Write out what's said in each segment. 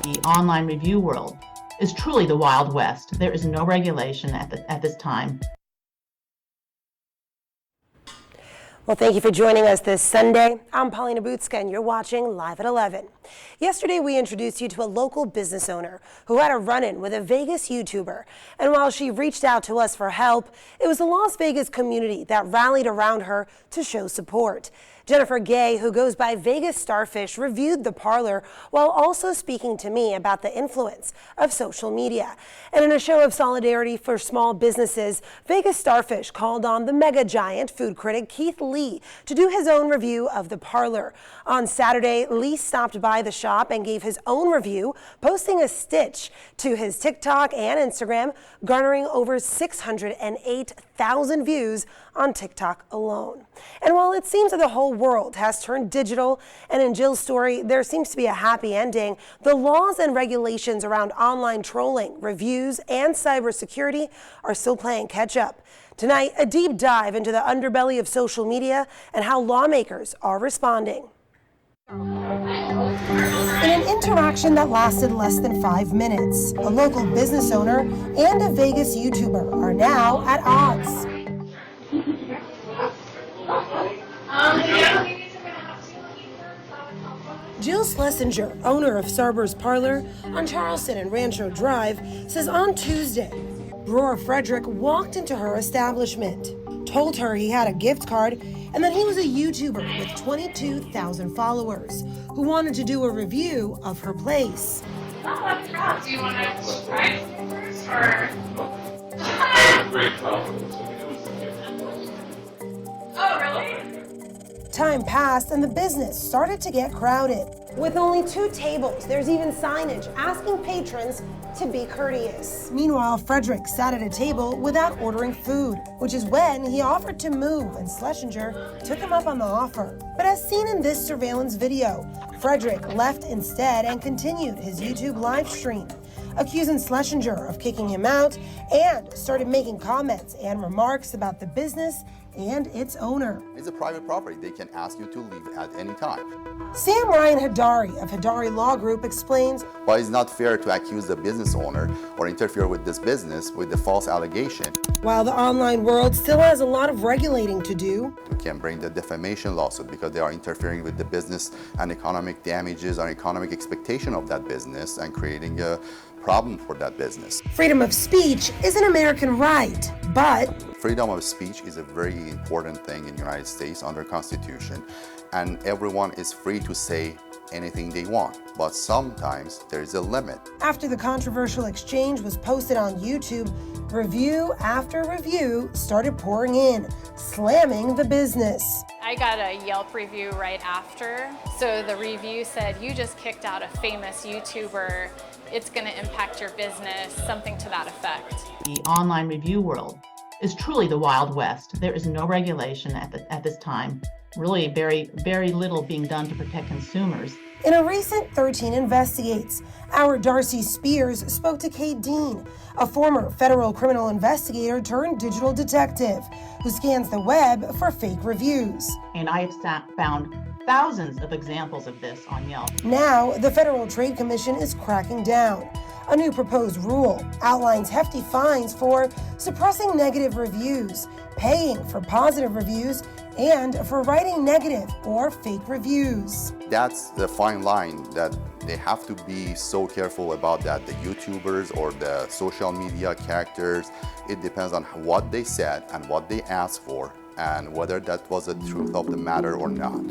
The online review world is truly the Wild West. There is no regulation at this time. Well, thank you for joining us this Sunday. I'm Paulina Butska, and you're watching Live at 11. Yesterday, we introduced you to a local business owner who had a run-in with a Vegas YouTuber. And while she reached out to us for help, it was the Las Vegas community that rallied around her to show support. Jennifer Gay, who goes by Vegas Starfish, reviewed the parlor while also speaking to me about the influence of social media. And in a show of solidarity for small businesses, Vegas Starfish called on the mega giant food critic Keith Lee to do his own review of the parlor. On Saturday, Lee stopped by the shop and gave his own review, posting a stitch to his TikTok and Instagram, garnering over 608,000 views on TikTok alone. And while it seems that the whole world has turned digital, and in Jill's story, there seems to be a happy ending, the laws and regulations around online trolling, reviews, and cybersecurity are still playing catch up. Tonight, a deep dive into the underbelly of social media and how lawmakers are responding. In an interaction that lasted less than 5 minutes, a local business owner and a Vegas YouTuber are now at odds. Jill Schlesinger, owner of Sarber's Parlor on Charleston and Rancho Drive, says on Tuesday, Brewer Frederick walked into her establishment, told her he had a gift card, and that he was a YouTuber with 22,000 followers who wanted to do a review of her place. Do you want to try first, or? Oh, really? Time passed and the business started to get crowded. With only 2 tables, there's even signage asking patrons to be courteous. Meanwhile, Frederick sat at a table without ordering food, which is when he offered to move and Schlesinger took him up on the offer. But as seen in this surveillance video, Frederick left instead and continued his YouTube live stream, accusing Schlesinger of kicking him out and started making comments and remarks about the business and its owner. It's a private property. They can ask you to leave at any time. Sam Ryan Hadari of Hadari Law Group explains Why it's not fair to accuse the business owner or interfere with this business with the false allegation. while the online world still has a lot of regulating to do. We can bring the defamation lawsuit because they are interfering with the business and economic damages or economic expectation of that business and creating a problem for that business. Freedom of speech is an American right, but Freedom of speech is a very important thing in the United States under Constitution, and everyone is free to say anything they want, but sometimes there is a limit. After the controversial exchange was posted on YouTube, review after review started pouring in, slamming the business. I got a Yelp review right after. So the review said, you just kicked out a famous YouTuber. It's gonna impact your business, something to that effect. The online review world is truly the Wild West. There is no regulation at this time. Really very little being done to protect consumers. In a recent 13 Investigates, our Darcy Spears spoke to Kate Dean, a former federal criminal investigator turned digital detective who scans the web for fake reviews. And I have found thousands of examples of this on Yelp. Now, the Federal Trade Commission is cracking down. A new proposed rule outlines hefty fines for suppressing negative reviews, paying for positive reviews, and for writing negative or fake reviews. That's the fine line that they have to be so careful about that. The YouTubers or the social media characters, it depends on what they said and what they asked for and whether that was the truth of the matter or not.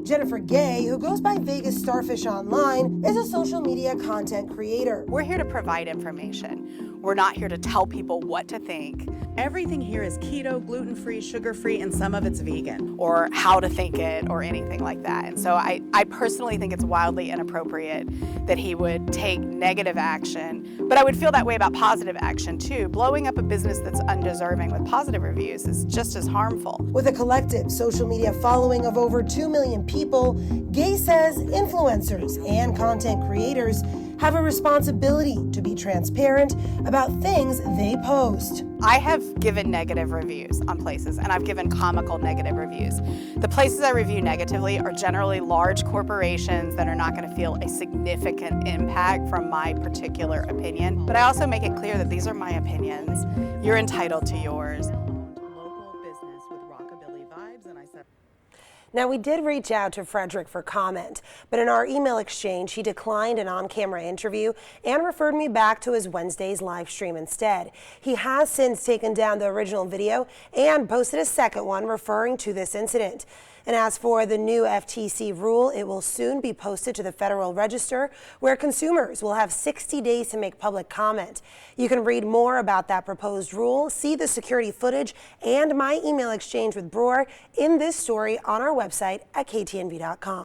Jennifer Gay, who goes by Vegas Starfish online, is a social media content creator. We're here to provide information. We're not here to tell people what to think. Everything here is keto, gluten-free, sugar-free, and some of it's vegan. Or how to think it or anything like that. And so I personally think it's wildly inappropriate that he would take negative action. But I would feel that way about positive action too. Blowing up a business that's undeserving with positive reviews is just as harmful. With a collective social media following of over 2 million people, Gay says influencers and content creators have a responsibility to be transparent about things they post. I have given negative reviews on places, and I've given comical negative reviews. The places I review negatively are generally large corporations that are not going to feel a significant impact from my particular opinion. But I also make it clear that these are my opinions. You're entitled to yours. Local business with rockabilly vibes, and I said. Now, we did reach out to Frederick for comment, but in our email exchange, he declined an on-camera interview and referred me back to his Wednesday's live stream instead. He has since taken down the original video and posted a second one referring to this incident. And as for the new FTC rule, it will soon be posted to the Federal Register, where consumers will have 60 days to make public comment. You can read more about that proposed rule, see the security footage, and my email exchange with Brewer in this story on our website at ktnv.com.